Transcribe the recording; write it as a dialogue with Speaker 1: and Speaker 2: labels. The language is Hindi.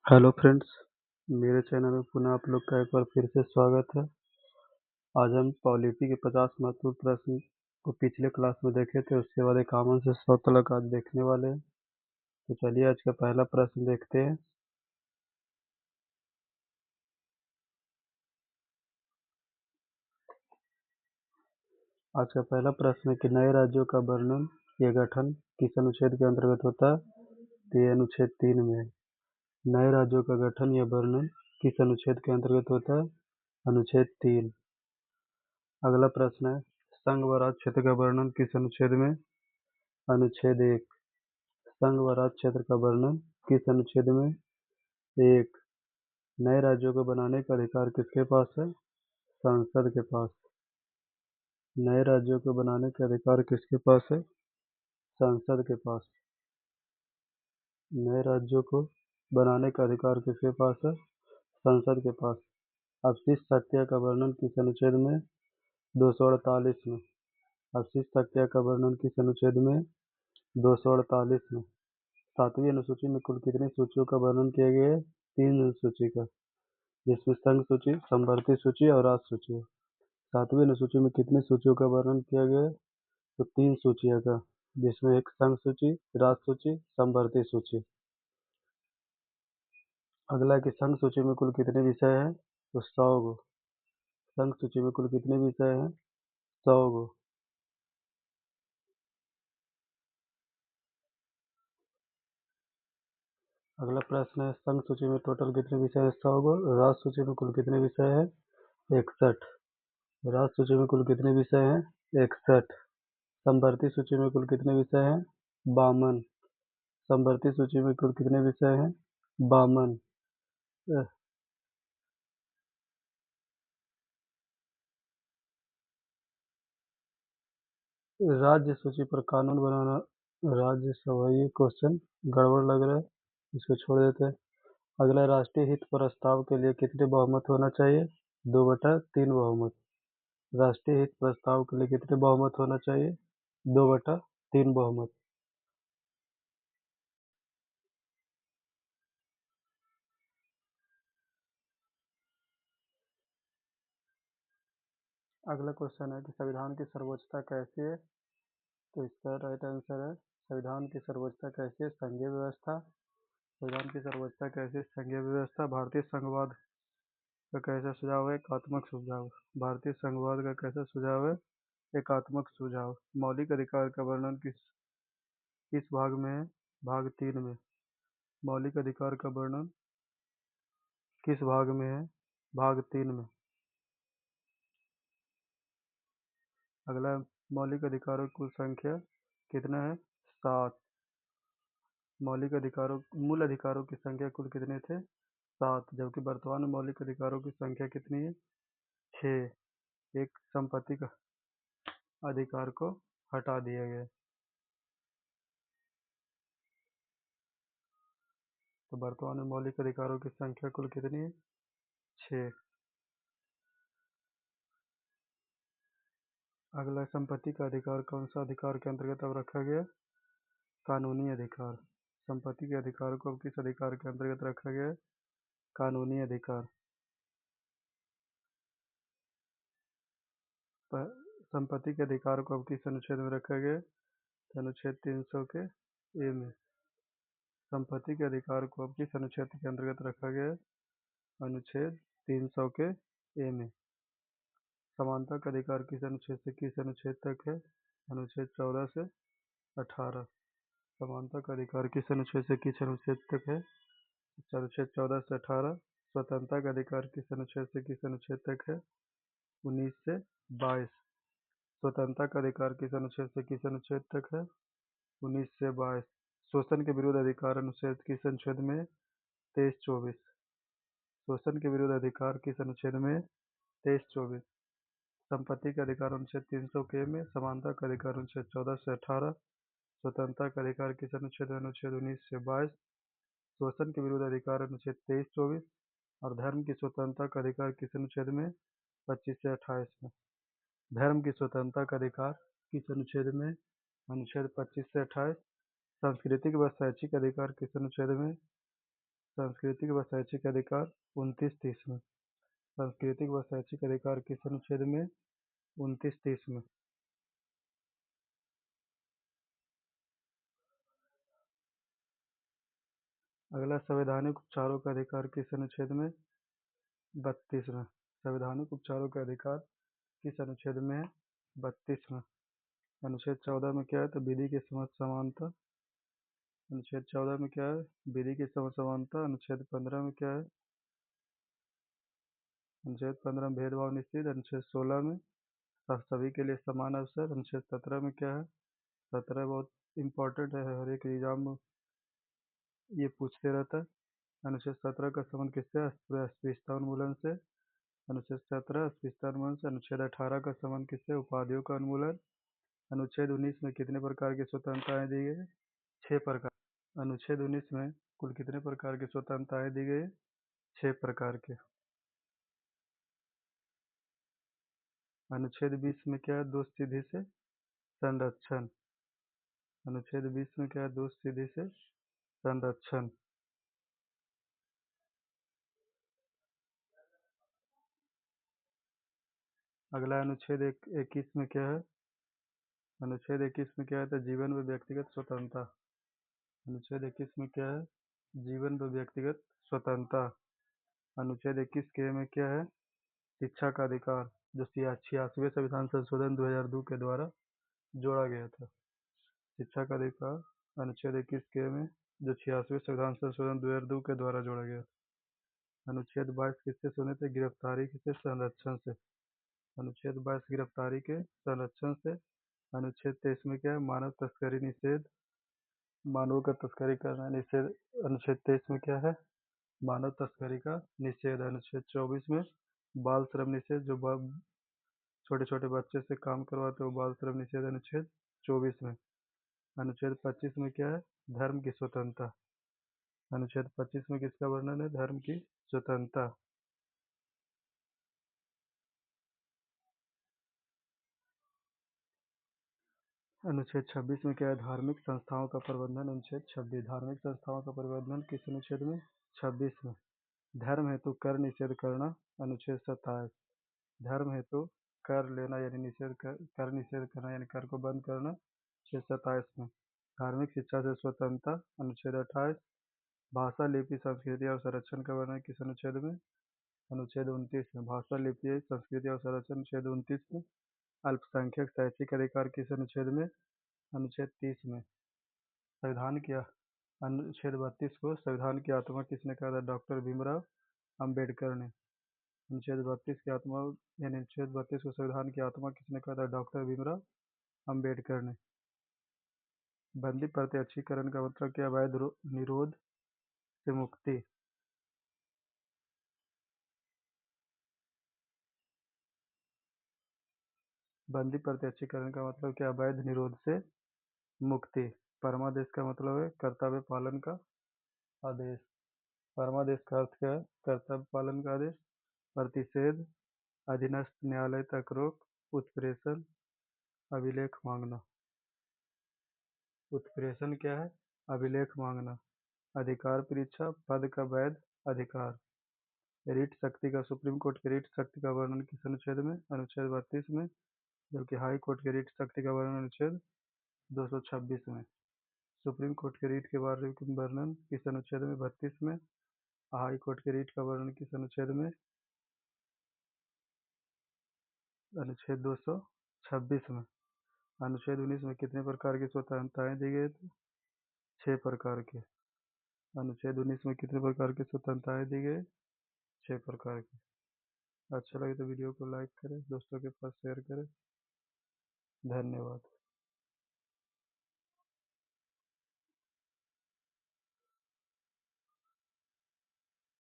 Speaker 1: हेलो फ्रेंड्स, मेरे चैनल में पुनः आप लोग का एक बार फिर से स्वागत है। आज हम पॉलिटी के 50 महत्वपूर्ण प्रश्न को पिछले क्लास में देखे थे, उसके बाद एक कॉमन से 100 तक आज देखने वाले हैं। तो चलिए आज का पहला प्रश्न देखते हैं। आज का पहला प्रश्न है कि नए राज्यों का वर्णन या गठन किस अनुच्छेद के अंतर्गत होता है? तो ये अनुच्छेद 3 में है। नए राज्यों का गठन या वर्णन किस अनुच्छेद के अंतर्गत होता है? अनुच्छेद 3। अगला प्रश्न है, संघ व राज्य क्षेत्र का वर्णन किस अनुच्छेद में? अनुच्छेद 1। संघ व राज्य क्षेत्र का वर्णन किस अनुच्छेद में? 1। नए राज्यों को बनाने का अधिकार किसके पास है? संसद के पास। नए राज्यों को बनाने का अधिकार किसके पास है? संसद के पास। नए राज्यों को बनाने का अधिकार किसके पास है? संसद के पास। अपशिष्ट शक्तियाँ का वर्णन किस अनुच्छेद में? 248 में। अपशिष्ट शक्तियाँ का वर्णन किस अनुच्छेद में? 248 में। 7वीं अनुसूची में कुल कितनी सूचियों का वर्णन किया गया है? 3 अनुसूची का, जिसमें संघ सूची, समवर्ती सूची और राज्य सूची है। 7वीं अनुसूची में कितनी सूचियों का वर्णन किया गया है? तो 3 सूचियों का, जिसमें एक संघ सूची, राज्य सूची, समवर्ती सूची। अगला है कि संघ सूची में कुल कितने विषय हैं? तो 100 गो। संघ सूची में कुल कितने विषय हैं? 100 गो। अगला प्रश्न है, संघ सूची में टोटल कितने विषय हैं? 100 गो। राज्य सूची में कुल कितने विषय हैं? 61। राज्य सूची में कुल कितने विषय हैं? 61। समवर्ती सूची में कुल कितने विषय हैं? 52। समवर्ती सूची में कुल कितने विषय हैं? 52। राज्य सूची पर कानून बनाना। राज्यसभा, ये क्वेश्चन गड़बड़ लग रहा है, इसको छोड़ देते हैं। अगला, राष्ट्रीय हित प्रस्ताव के लिए कितने बहुमत होना चाहिए? 2/3 बहुमत। राष्ट्रीय हित प्रस्ताव के लिए कितने बहुमत होना चाहिए? 2/3 बहुमत। अगला क्वेश्चन है कि संविधान की सर्वोच्चता कैसी है? तो इसका राइट आंसर है, संविधान की सर्वोच्चता कैसी है? संघीय व्यवस्था। संविधान की सर्वोच्चता कैसी है? संघीय व्यवस्था। भारतीय संघवाद का कैसा सुझाव है? एकात्मक सुझाव। भारतीय संघवाद का कैसा सुझाव है? एकात्मक सुझाव। मौलिक अधिकार का वर्णन किस भाग में है? भाग 3 में। मौलिक अधिकार का वर्णन किस भाग में है? भाग 3 में। अगला, मौलिक अधिकारों की कुल संख्या कितना है? 7। मूल अधिकारों की संख्या कुल कितने थे? 7, जबकि वर्तमान में मौलिक अधिकारों की संख्या कितनी है? 6। एक संपत्ति का अधिकार को हटा दिया गया। तो वर्तमान में मौलिक अधिकारों की संख्या कुल कितनी है? 6। अगला, संपत्ति का अधिकार कौन सा अधिकार के अंतर्गत अब रखा गया? कानूनी अधिकार। संपत्ति के अधिकार को अब किस अधिकार के अंतर्गत रखा गया है? कानूनी अधिकार। संपत्ति के अधिकार को अब किस अनुच्छेद में रखा गया है? अनुच्छेद 300 के ए में। संपत्ति के अधिकार को अब किस अनुच्छेद के अंतर्गत रखा गया है? अनुच्छेद 300 के ए में। समानता का अधिकार किस अनुच्छेद से किस अनुच्छेद तक है? अनुच्छेद 14 से 18। समानता का अधिकार किस अनुच्छेद से किस अनुच्छेद तक है? अनुच्छेद 14 से 18। स्वतंत्रता का अधिकार किस अनुच्छेद से किस अनुच्छेद तक है? 19 से 22। स्वतंत्रता का अधिकार किस अनुच्छेद से किस अनुच्छेद तक है? 19 से 22। शोषण के विरुद्ध अधिकार अनुच्छेद किस अनुच्छेद में? 23-24। शोषण के विरुद्ध अधिकार किस अनुच्छेद में? 23-24। संपत्ति के अधिकार अनुच्छेद 300 के में। समानता का अधिकार अनुच्छेद 14 से 18। स्वतंत्रता का अधिकार किस अनुच्छेद में? अनुच्छेद 19 से 22। शोषण के विरुद्ध अधिकार अनुच्छेद 23-24। और धर्म की स्वतंत्रता का अधिकार किस अनुच्छेद में? 25 से 28 में। धर्म की स्वतंत्रता का अधिकार किस अनुच्छेद में? अनुच्छेद 25 से 28। सांस्कृतिक व शैक्षिक अधिकार किस अनुच्छेद में? सांस्कृतिक व शैक्षिक अधिकार 29-30 में। सांस्कृतिक व शैक्षिक अधिकार किस अनुच्छेद में? 29-30 में। अगला संवैधानिक उपचारों का अधिकार किस अनुच्छेद में? 32 में। संवैधानिक उपचारों का अधिकार किस अनुच्छेद में है? 32 में। अनुच्छेद 14 में क्या है? तो विधि की समझ समानता। अनुच्छेद 14 में क्या है? विधि की समझ समानता। अनुच्छेद 15 में क्या है? अनुच्छेद 15 में भेदभाव निषेध। अनुच्छेद 16 में सभी के लिए समान अवसर। अनुच्छेद 17 में क्या है? 17 बहुत इंपॉर्टेंट है, हर एक एग्जाम में ये पूछते रहता है। अनुच्छेद 17 का संबंध किससे? अस्पृश्यता उन्मूलन से। अनुच्छेद 17 अस्पृश्यता उन्मूलन से। अनुच्छेद 18 का संबंध किससे? उपाधियों का उन्मूलन। अनुच्छेद 19 में कितने प्रकार की स्वतंत्रताएं दी गई? 6 प्रकार। अनुच्छेद 19 में कुल कितने प्रकार की स्वतंत्रताएं दी गई? 6 प्रकार के। अनुच्छेद 20 में क्या है? दोष सिद्धि से संरक्षण। अनुच्छेद 20 में क्या है? दोष सिद्धि से संरक्षण। अगला अनुच्छेद 21 में क्या है? अनुच्छेद 21 में क्या है? तो जीवन व व्यक्तिगत स्वतंत्रता। अनुच्छेद 21 में क्या है? जीवन व व्यक्तिगत स्वतंत्रता। अनुच्छेद 21 के में क्या है? शिक्षा का अधिकार, जो 86वें संविधान संशोधन 2002 के द्वारा जोड़ा गया था। शिक्षा का अधिकार अनुच्छेद 21 के में, जो 86वें संविधान संशोधन 2002 के द्वारा जोड़ा गया। अनुच्छेद 22 किससे सुने थे? गिरफ्तारी किससे? संरक्षण से। अनुच्छेद 22 गिरफ्तारी के संरक्षण से। अनुच्छेद 23 में क्या है? मानव तस्करी निषेध, मानवों का तस्करी करना निषेध। अनुच्छेद 23 में क्या है? मानव तस्करी का निषेध। अनुच्छेद 24 में बाल श्रम निषेध, जो छोटे छोटे बच्चे से काम करवाते हो बाल श्रम निषेध। अनुच्छेद 24 में। अनुच्छेद 25 में क्या है? धर्म की स्वतंत्रता। अनुच्छेद 25 में किसका वर्णन है? धर्म की स्वतंत्रता। अनुच्छेद 26 में क्या है? धार्मिक संस्थाओं का प्रबंधन। अनुच्छेद 26 धार्मिक संस्थाओं का प्रबंधन किस अनुच्छेद में? 26 में। धर्म हेतु कर निषेध करना। अनुच्छेद 27 धर्म हेतु कर लेना यानी निषेध कर निषेध करना यानी कर को बंद करना। अनुच्छेद 27 में। धार्मिक शिक्षा से स्वतंत्रता। अनुच्छेद 28 भाषा लिपि संस्कृति और संरक्षण का वर्णन किस अनुच्छेद में? अनुच्छेद 29 में। भाषा लिपि संस्कृति और संरक्षण अनुच्छेद 29 में। अल्पसंख्यक शैक्षिक अधिकार किस अनुच्छेद में? अनुच्छेद 30 में। संविधान की अनुच्छेद 32 को संविधान की आत्मा किसने कहा था? डॉक्टर भीमराव अंबेडकर ने। अनुच्छेद 32 की आत्मा यानी अनुच्छेद 32 को संविधान की आत्मा किसने कहा था? डॉक्टर भीमराव अंबेडकर ने। बंदी प्रत्यक्षीकरण का मतलब क्या? अवैध निरोध से मुक्ति। बंदी प्रत्यक्षीकरण का मतलब क्या? अवैध निरोध से मुक्ति। परमादेश का मतलब है कर्तव्य पालन का आदेश। परमादेश का अर्थ क्या है? कर्तव्य पालन का आदेश। प्रतिषेध, अधीनस्थ न्यायालय तक रोक, उत्प्रेषण, अभिलेख मांगना। उत्प्रेषण क्या है? अभिलेख मांगना। अधिकार परीक्षा, पद का वैध अधिकार। रीट शक्ति का, सुप्रीम कोर्ट की रीट शक्ति का वर्णन किस अनुच्छेद में? अनुच्छेद 32 में। जबकि हाई कोर्ट की रीट शक्ति का वर्णन अनुच्छेद 226 में। सुप्रीम कोर्ट के रीट के बारे में वर्णन किस अनुच्छेद में? 32 में। हाई कोर्ट के रीट का वर्णन किस अनुच्छेद में? अनुच्छेद 226 में। अनुच्छेद 19 में कितने प्रकार की स्वतंत्रताएं दी गई थी? 6 प्रकार की। अनुच्छेद 19 में कितने प्रकार की स्वतंत्रताएं दी गई? 6 प्रकार की। अच्छा लगे तो वीडियो को लाइक करें, दोस्तों के पास शेयर करें। धन्यवाद।